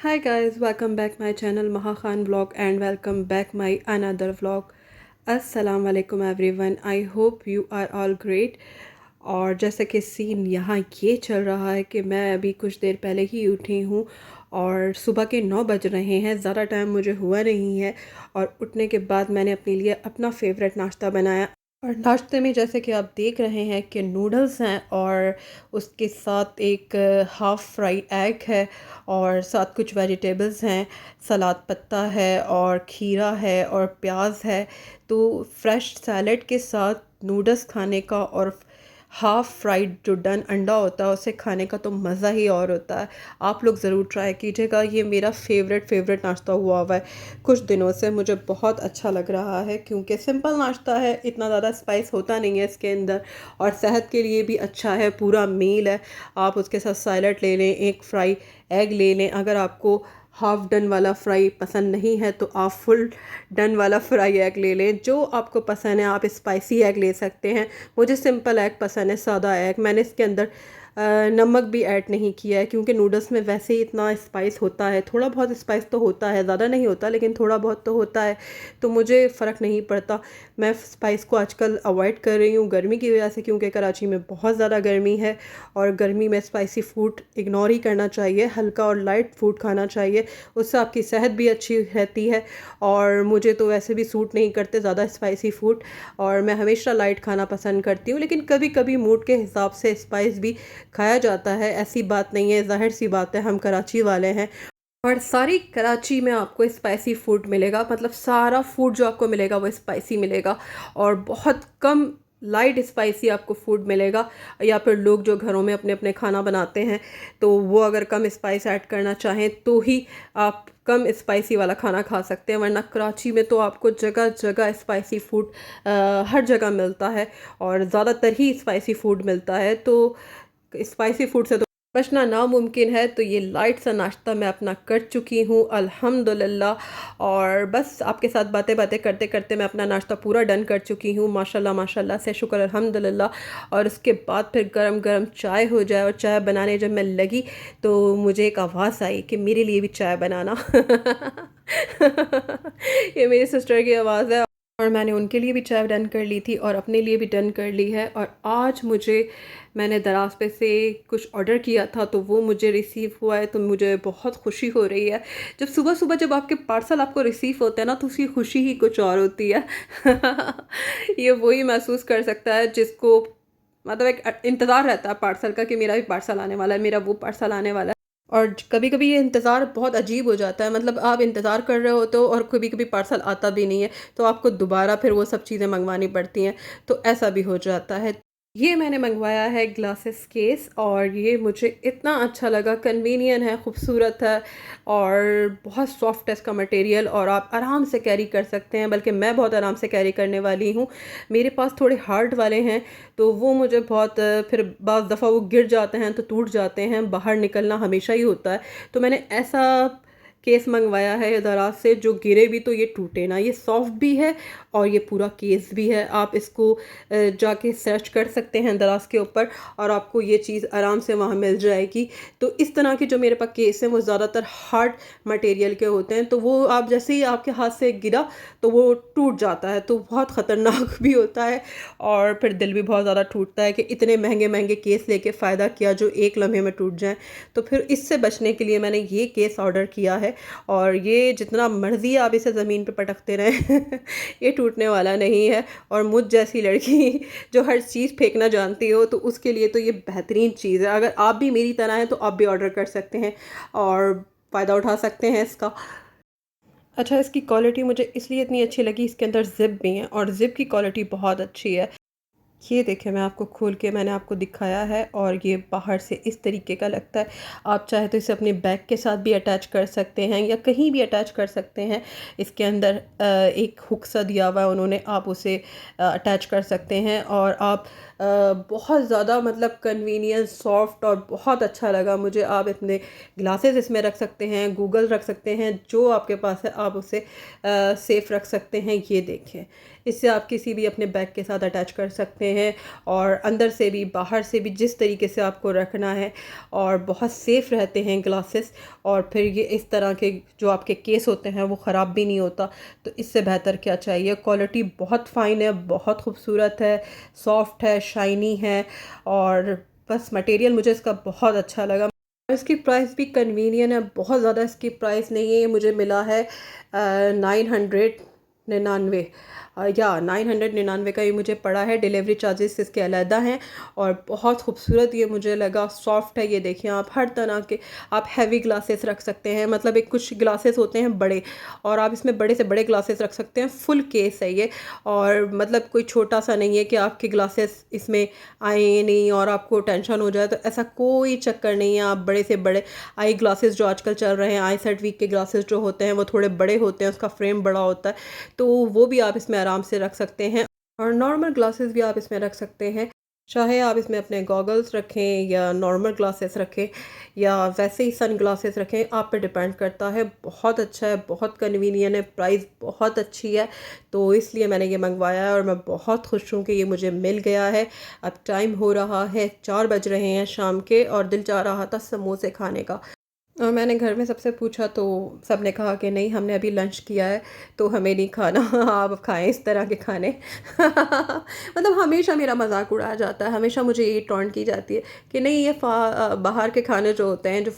Hi guys, welcome back my channel Maha Khan vlog and welcome back my another vlog. Assalamu alaikum everyone. I hope you are all great. और जैसा कि scene यहाँ ये चल रहा है कि मैं अभी कुछ देर पहले ही उठी हूँ और सुबह के 9 बज रहे हैं। ज़्यादा टाइम मुझे हुआ नहीं है और उठने के बाद मैंने अपने लिए अपना फ़ेवरेट नाश्ता बनाया। और नाश्ते में जैसे कि आप देख रहे हैं कि नूडल्स हैं और उसके साथ एक हाफ़ फ्राई एग है और साथ कुछ वेजिटेबल्स हैं, सलाद पत्ता है और खीरा है और प्याज है। तो फ्रेश सैलड के साथ नूडल्स खाने का और हाफ़ फ्राइड जो डन अंडा होता है उसे खाने का तो मज़ा ही और होता है। आप लोग ज़रूर ट्राई कीजिएगा। ये मेरा फ़ेवरेट नाश्ता हुआ है कुछ दिनों से। मुझे बहुत अच्छा लग रहा है क्योंकि सिंपल नाश्ता है, इतना ज़्यादा स्पाइस होता नहीं है इसके अंदर और सेहत के लिए भी अच्छा है। पूरा मील है, आप उसके साथ सैलड ले लें, एक फ्राई एग ले लें। अगर आपको हाफ़ डन वाला फ्राई पसंद नहीं है तो आप फुल डन वाला फ्राई एग ले लें। जो आपको पसंद है, आप स्पाइसी एग ले सकते हैं। मुझे सिंपल एग पसंद है, सादा एग। मैंने इसके अंदर नमक भी ऐड नहीं किया है क्योंकि नूडल्स में वैसे ही इतना स्पाइस होता है। थोड़ा बहुत स्पाइस तो होता है, ज़्यादा नहीं होता लेकिन थोड़ा बहुत तो होता है, तो मुझे फ़र्क नहीं पड़ता। मैं स्पाइस को आजकल अवॉइड कर रही हूँ गर्मी की वजह से, क्योंकि कराची में बहुत ज़्यादा गर्मी है और गर्मी में स्पाइसी फूड इग्नोर ही करना चाहिए। हल्का और लाइट फूड खाना चाहिए, उससे आपकी सेहत भी अच्छी रहती है। और मुझे तो वैसे भी सूट नहीं करते ज़्यादा स्पाइसी फूड और मैं हमेशा लाइट खाना पसंद करती हूँ, लेकिन कभी कभी मूड के हिसाब से स्पाइस भी खाया जाता है। ऐसी बात नहीं है, ज़ाहिर सी बात है, हम कराची वाले हैं और सारी कराची में आपको स्पाइसी फूड मिलेगा। मतलब सारा फूड जो आपको मिलेगा वो स्पाइसी मिलेगा और बहुत कम लाइट स्पाइसी आपको फूड मिलेगा। या फिर लोग जो घरों में अपने अपने खाना बनाते हैं तो वो अगर कम स्पाइस ऐड करना चाहें तो ही आप कम स्पाइसी वाला खाना खा सकते हैं, वरना कराची में तो आपको जगह जगह स्पाइसी फूड हर जगह मिलता है और ज़्यादातर ही स्पाइसी फूड मिलता है। तो स्पाइसी फूड से तो बचना नामुमकिन है। तो ये लाइट सा नाश्ता मैं अपना कर चुकी हूँ अल्हम्दुलिल्लाह। और बस आपके साथ बातें बातें करते करते मैं अपना नाश्ता पूरा डन कर चुकी हूँ, माशाल्लाह माशाल्लाह से, शुक्र अल्हम्दुलिल्लाह। और उसके बाद फिर गरम गरम चाय हो जाए और चाय बनाने जब मैं लगी तो मुझे एक आवाज़ आई कि मेरे लिए भी चाय बनाना। ये मेरी सिस्टर की आवाज़ है और मैंने उनके लिए भी चाय डन कर ली थी और अपने लिए भी डन कर ली है। और आज मैंने दराज पे से कुछ ऑर्डर किया था तो वो मुझे रिसीव हुआ है, तो मुझे बहुत खुशी हो रही है। जब सुबह सुबह जब आपके पार्सल आपको रिसीव होते हैं ना तो उसकी खुशी ही कुछ और होती है। ये वही महसूस कर सकता है जिसको मतलब एक इंतज़ार रहता है पार्सल का कि मेरा भी पार्सल आने वाला है, मेरा वो पार्सल आने वाला है। और कभी कभी ये इंतज़ार बहुत अजीब हो जाता है, मतलब आप इंतज़ार कर रहे होते हो और कभी कभी पार्सल आता भी नहीं है तो आपको दोबारा फिर वो सब चीज़ें मंगवानी पड़ती हैं, तो ऐसा भी हो जाता है। ये मैंने मंगवाया है ग्लासेस केस और ये मुझे इतना अच्छा लगा, कन्वीनियंट है, खूबसूरत है और बहुत सॉफ्ट है इसका मटेरियल और आप आराम से कैरी कर सकते हैं। बल्कि मैं बहुत आराम से कैरी करने वाली हूँ। मेरे पास थोड़े हार्ड वाले हैं तो वो मुझे बहुत फिर बाज़ दफ़ा वो गिर जाते हैं तो टूट जाते हैं, बाहर निकलना हमेशा ही होता है। तो मैंने ऐसा केस मंगवाया है दराज से जो गिरे भी तो ये टूटे ना। ये सॉफ्ट भी है और ये पूरा केस भी है। आप इसको जाके सर्च कर सकते हैं दराज के ऊपर और आपको ये चीज़ आराम से वहाँ मिल जाएगी। तो इस तरह के जो मेरे पास केस हैं वो ज़्यादातर हार्ड मटेरियल के होते हैं, तो वो आप जैसे ही आपके हाथ से गिरा तो वो टूट जाता है, तो बहुत ख़तरनाक भी होता है और फिर दिल भी बहुत ज़्यादा टूटता है कि इतने महंगे महंगे केस लेके फ़ायदा किया जो एक लम्हे में टूट जाएं। तो फिर इससे बचने के लिए मैंने ये केस ऑर्डर किया है और ये जितना मर्ज़ी आप इसे ज़मीन पे पटकते रहें ये टूटने वाला नहीं है। और मुझ जैसी लड़की जो हर चीज़ फेंकना जानती हो तो उसके लिए तो ये बेहतरीन चीज़ है। अगर आप भी मेरी तरह हैं तो आप भी ऑर्डर कर सकते हैं और फ़ायदा उठा सकते हैं इसका। अच्छा, इसकी क्वालिटी मुझे इसलिए इतनी अच्छी लगी, इसके अंदर ज़िप भी हैं और ज़िप की क्वालिटी बहुत अच्छी है। ये देखिए, मैं आपको खोल के मैंने आपको दिखाया है और ये बाहर से इस तरीके का लगता है। आप चाहे तो इसे अपने बैग के साथ भी अटैच कर सकते हैं या कहीं भी अटैच कर सकते हैं। इसके अंदर एक हुक सा दिया हुआ है उन्होंने, आप उसे अटैच कर सकते हैं और आप बहुत ज़्यादा मतलब कन्वीनियंस, सॉफ्ट और बहुत अच्छा लगा मुझे। आप इतने ग्लासेस इसमें रख सकते हैं, गूगल रख सकते हैं, जो आपके पास है आप उसे सेफ़ रख सकते हैं। ये देखें, इससे आप किसी भी अपने बैग के साथ अटैच कर सकते हैं, और अंदर से भी बाहर से भी जिस तरीके से आपको रखना है, और बहुत सेफ़ रहते हैं ग्लासेस। और फिर ये इस तरह के जो आपके केस होते हैं वो ख़राब भी नहीं होता। तो इससे बेहतर क्या चाहिए। क्वालिटी बहुत फ़ाइन है, बहुत खूबसूरत है, सॉफ्ट है, शाइनी है, और बस मटेरियल मुझे इसका बहुत अच्छा लगा। इसकी प्राइस भी कन्वीनियंट है, बहुत ज़्यादा इसकी प्राइस नहीं है। मुझे मिला है 999, या 999 का ये मुझे पड़ा है। डिलीवरी चार्जेस इसके अलहदा हैं, और बहुत खूबसूरत ये मुझे लगा। सॉफ्ट है, ये देखिए आप हर तरह के आप हैवी ग्लासेस रख सकते हैं। मतलब एक कुछ ग्लासेस होते हैं बड़े, और आप इसमें बड़े से बड़े ग्लासेस रख सकते हैं। फुल केस है ये, और मतलब कोई छोटा सा नहीं है कि आपके ग्लासेस इसमें आए नहीं और आपको टेंशन हो जाए। तो ऐसा कोई चक्कर नहीं है। आप बड़े से बड़े आई ग्लासेस जो आजकल चल रहे हैं, आई सेट वीक के ग्लासेस जो होते हैं वो थोड़े बड़े होते हैं, उसका फ्रेम बड़ा होता है, तो वो भी आप इसमें आराम से रख सकते हैं। और नॉर्मल ग्लासेस भी आप इसमें रख सकते हैं, चाहे आप इसमें अपने गॉगल्स रखें या नॉर्मल ग्लासेस रखें या वैसे ही सन ग्लासेस रखें, आप पे डिपेंड करता है। बहुत अच्छा है, बहुत कन्वीनियंट है, प्राइस बहुत अच्छी है, तो इसलिए मैंने ये मंगवाया है और मैं बहुत खुश हूँ कि ये मुझे मिल गया है। अब टाइम हो रहा है 4 बज रहे हैं शाम के, और दिल चाह रहा था समोसे खाने का। और मैंने घर में सबसे पूछा तो सब ने कहा कि नहीं, हमने अभी लंच किया है तो हमें नहीं खाना। आप खाएं इस तरह के खाने। मतलब हमेशा मेरा मजाक उड़ाया जाता है, हमेशा मुझे ये टॉन्ट की जाती है कि नहीं, ये बाहर के खाने जो होते हैं, जो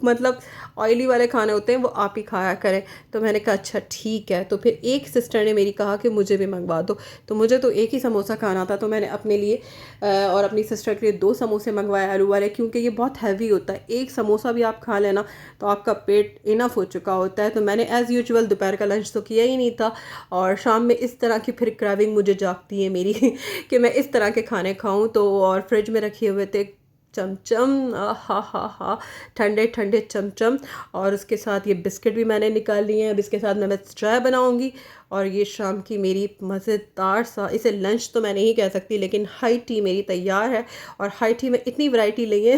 मतलब ऑयली वाले खाने होते हैं, वो आप ही खाया करें। तो मैंने कहा अच्छा ठीक है। तो फिर एक सिस्टर ने मेरी कहा कि मुझे भी मंगवा दो। तो मुझे तो एक ही समोसा खाना था, तो मैंने अपने लिए और अपनी सिस्टर के लिए 2 समोसे मंगवाए आलू वाले, क्योंकि ये बहुत हैवी होता है। एक समोसा भी आप खा लेना तो आपका पेट इनफ हो चुका होता है। तो मैंने एज़ यूजुअल दोपहर का लंच तो किया ही नहीं था, और शाम में इस तरह की फिर क्रेविंग मुझे जागती है मेरी कि मैं इस तरह के खाने खाऊं। तो और फ्रिज में रखे हुए थे चमचम, हा हा हा, ठंडे ठंडे चमचम, और उसके साथ ये बिस्किट भी मैंने निकाल लिए हैं। अब इसके साथ मैं चाय बनाऊंगी, और ये शाम की मेरी मज़ेदार सा, इसे लंच तो मैं नहीं कह सकती, लेकिन हाई टी मेरी तैयार है। और हाई टी में इतनी वैरायटी ली है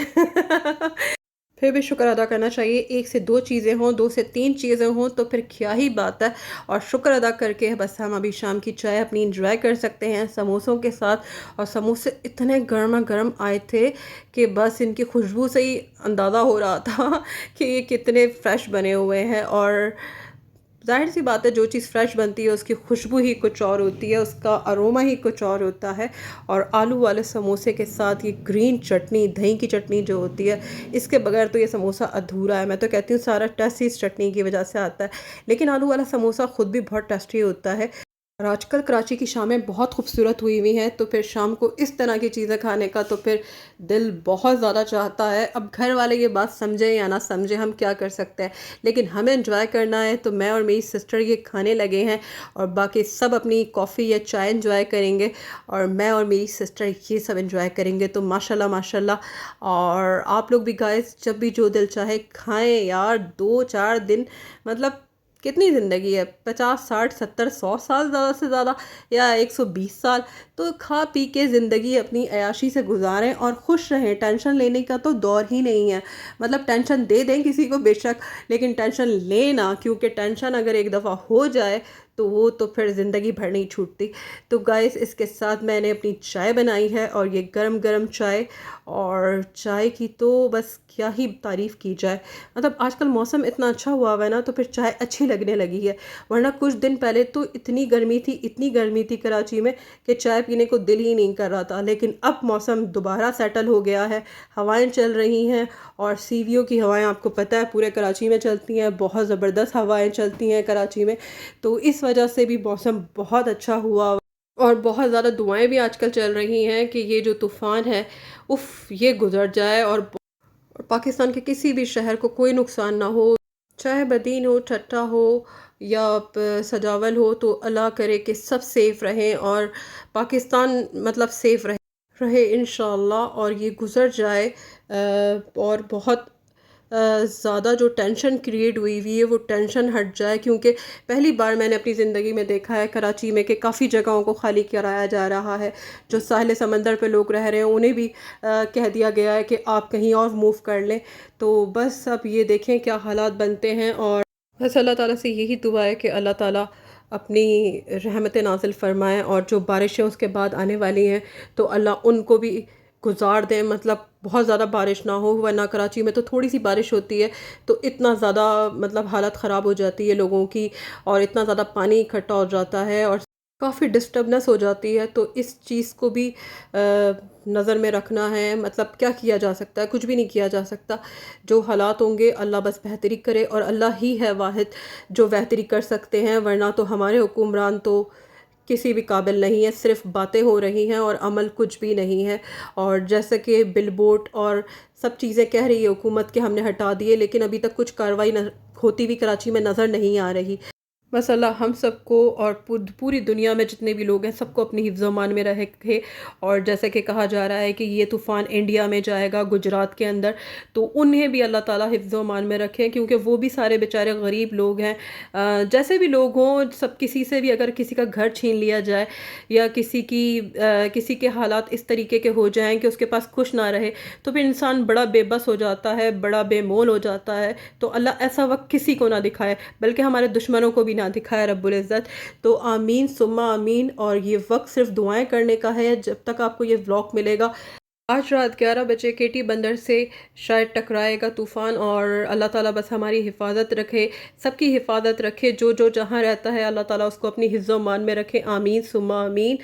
फिर भी शुक्र अदा करना चाहिए। 1 से 2 चीज़ें हों, 2 से 3 चीज़ें हों तो फिर क्या ही बात है। और शुक्र अदा करके बस हम अभी शाम की चाय अपनी इंजॉय कर सकते हैं समोसों के साथ। और समोसे इतने गर्मा गर्म आए थे कि बस इनकी खुशबू से ही अंदाज़ा हो रहा था कि ये कितने फ्रेश बने हुए हैं। और ज़ाहिर सी बात है, जो चीज़ फ्रेश बनती है उसकी खुशबू ही कुछ और होती है, उसका अरोमा ही कुछ और होता है। और आलू वाले समोसे के साथ ये ग्रीन चटनी, दही की चटनी जो होती है, इसके बगैर तो ये समोसा अधूरा है। मैं तो कहती हूँ सारा टेस्ट इस चटनी की वजह से आता है। लेकिन आलू वाला समोसा ख़ुद भी बहुत टेस्टी होता है। और आजकल कराची की शामें बहुत खूबसूरत हुई हुई हैं, तो फिर शाम को इस तरह की चीज़ें खाने का तो फिर दिल बहुत ज़्यादा चाहता है। अब घर वाले ये बात समझें या ना समझें, हम क्या कर सकते हैं, लेकिन हमें एंजॉय करना है। तो मैं और मेरी सिस्टर ये खाने लगे हैं, और बाकी सब अपनी कॉफ़ी या चाय एंजॉय करेंगे, और मैं और मेरी सिस्टर ये सब एंजॉय करेंगे। तो माशाल्लाह माशाल्लाह। और आप लोग भी गाइस, जब भी जो दिल चाहे खाएँ यार। 2-4 दिन, मतलब कितनी ज़िंदगी है, 50 60 70 100 साल ज़्यादा से ज़्यादा, या 120 साल। तो खा पी के ज़िंदगी अपनी अयाशी से गुजारें और खुश रहें। टेंशन लेने का तो दौर ही नहीं है। मतलब टेंशन दे दें किसी को बेशक, लेकिन टेंशन लेना, क्योंकि टेंशन अगर एक दफ़ा हो जाए तो वो तो फिर ज़िंदगी भर नहीं छूटती। तो गाइस, इसके साथ मैंने अपनी चाय बनाई है, और ये गरम गरम चाय, और चाय की तो बस क्या ही तारीफ़ की जाए। मतलब आजकल मौसम इतना अच्छा हुआ है ना, तो फिर चाय अच्छी लगने लगी है। वरना कुछ दिन पहले तो इतनी गर्मी थी, इतनी गर्मी थी कराची में कि चाय पीने को दिल ही नहीं कर रहा था। लेकिन अब मौसम दोबारा सेटल हो गया है, हवाएं चल रही हैं, और सीवियों की हवाएं आपको पता है पूरे कराची में चलती हैं। बहुत ज़बरदस्त हवाएं चलती हैं कराची में, तो इस वजह से भी मौसम बहुत अच्छा हुआ। और बहुत ज़्यादा दुआएं भी आजकल चल रही हैं कि ये जो तूफ़ान है, उफ़, ये गुजर जाए, और पाकिस्तान के किसी भी शहर को कोई नुकसान ना हो। चाहे बदीन हो, ठट्टा हो, या सजावल हो, तो अल्लाह करे कि सब सेफ़ रहें, और पाकिस्तान मतलब सेफ़ रहे इंशाअल्लाह, और ये गुज़र जाए। और बहुत ज़्यादा जो टेंशन क्रिएट हुई हुई है वो टेंशन हट जाए। क्योंकि पहली बार मैंने अपनी ज़िंदगी में देखा है कराची में कि काफ़ी जगहों को खाली कराया जा रहा है। जो साहिल समंदर पे लोग रह रहे हैं उन्हें भी कह दिया गया है कि आप कहीं और मूव कर लें। तो बस अब ये देखें क्या हालात बनते हैं। और बस अल्लाह ताला से यही दुआ है कि अल्लाह ताला अपनी रहमत नाज़िल फ़रमाए, और जो बारिशें उसके बाद आने वाली हैं तो अल्लाह उनको भी गुज़ार दें, मतलब बहुत ज़्यादा बारिश ना हो, वरना कराची में तो थोड़ी सी बारिश होती है तो इतना ज़्यादा मतलब हालत ख़राब हो जाती है लोगों की, और इतना ज़्यादा पानी इकट्ठा हो जाता है और काफ़ी डिस्टर्बनेस हो जाती है। तो इस चीज़ को भी नज़र में रखना है। मतलब क्या किया जा सकता है? कुछ भी नहीं किया जा सकता। जो हालात होंगे अल्लाह बस बेहतरी करे, और अल्लाह ही है वाहिद जो बेहतरी कर सकते हैं, वरना तो हमारे हुक्मरान तो किसी भी काबिल नहीं है, सिर्फ बातें हो रही हैं और अमल कुछ भी नहीं है। और जैसे कि बिलबोर्ड और सब चीज़ें कह रही है हुकूमत कि हमने हटा दिए, लेकिन अभी तक कुछ कार्रवाई होती भी कराची में नज़र नहीं आ रही। बस अल्लाह हम सबको और पूरी दुनिया में जितने भी लोग हैं सबको अपनी हिफ्ज़ मान में रखे। और जैसे कि कहा जा रहा है कि ये तूफ़ान इंडिया में जाएगा, गुजरात के अंदर, तो उन्हें भी अल्लाह ताला हिफ्ज़ मान में रखे, क्योंकि वो भी सारे बेचारे गरीब लोग हैं। जैसे भी लोग हों, सब किसी से भी अगर किसी का घर छीन लिया जाए या किसी के हालात इस तरीके के हो जाएं कि उसके पास कुछ ना रहे, तो फिर इंसान बड़ा बेबस हो जाता है, बड़ा बेमोल हो जाता है। तो अल्लाह ऐसा वक्त किसी को ना दिखाए, बल्कि हमारे दुश्मनों को भी ना दिखाए रब्बुल इज़्ज़त। तो आमीन सुम्मा आमीन। और ये वक्त सिर्फ दुआएं करने का है जब तक आपको ये व्लॉग मिलेगा। आज रात 11 बजे केटी बंदर से शायद टकराएगा तूफ़ान, और अल्लाह ताला बस हमारी हिफाजत रखे, सबकी हिफाजत रखे। जो जो जहाँ रहता है अल्लाह ताला उसको अपनी हिफ्ज़ मान में रखे, आमीन सुम्मा आमीन।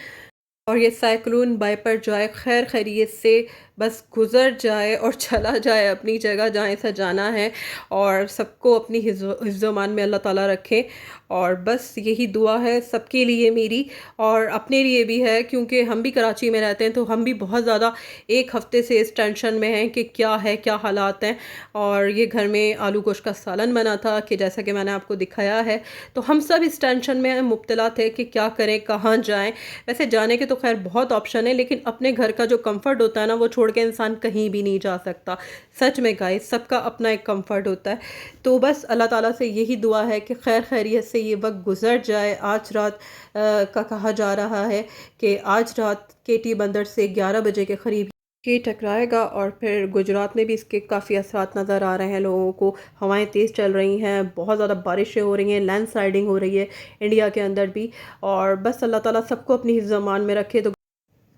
और ये साइक्लोन बाय पर जाए खैर खैरियत से, बस गुज़र जाए और चला जाए अपनी जगह जहाँ इसे जाना है, और सबको अपनी हिफ्ज़-ओ-मान में अल्लाह ताला रखे। और बस यही दुआ है सबके लिए मेरी, और अपने लिए भी है, क्योंकि हम भी कराची में रहते हैं तो हम भी बहुत ज़्यादा एक हफ़्ते से इस टेंशन में हैं कि क्या है, क्या हालात हैं। और ये घर में आलू गोश्त का सालन बना था कि जैसा कि मैंने आपको दिखाया है, तो हम सब इस टेंशन में मुब्तला थे कि क्या करें, कहाँ जाएँ। वैसे जाने के तो खैर बहुत ऑप्शन है, लेकिन अपने घर का जो कंफर्ट होता है ना, वो छोड़ के इंसान कहीं भी नहीं जा सकता। सच में गाइस, सबका अपना एक कंफर्ट होता है। तो बस अल्लाह ताला से यही दुआ है कि खैर खैरियत से ये वक्त गुजर जाए। आज रात का कहा जा रहा है कि आज रात केटी बंदर से 11 बजे के करीब ये टकराएगा, और फिर गुजरात में भी इसके काफ़ी असरात नज़र आ रहे हैं लोगों को। हवाएं तेज़ चल रही हैं, बहुत ज़्यादा बारिशें हो रही हैं, लैंडस्लाइडिंग हो रही है इंडिया के अंदर भी। और बस अल्लाह ताला सबको अपनी हिफ्ज़ मान में रखे। तो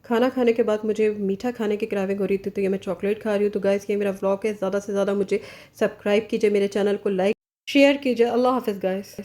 खाना खाने के बाद मुझे मीठा खाने की क्राविंग हो रही थी, तो ये मैं चॉकलेट खा रही हूँ। तो गाइस, ये मेरा व्लॉग है। ज़्यादा से ज़्यादा मुझे सब्सक्राइब कीजिए, मेरे चैनल को लाइक शेयर कीजिए। अल्लाह हाफ़िज़ गाइस।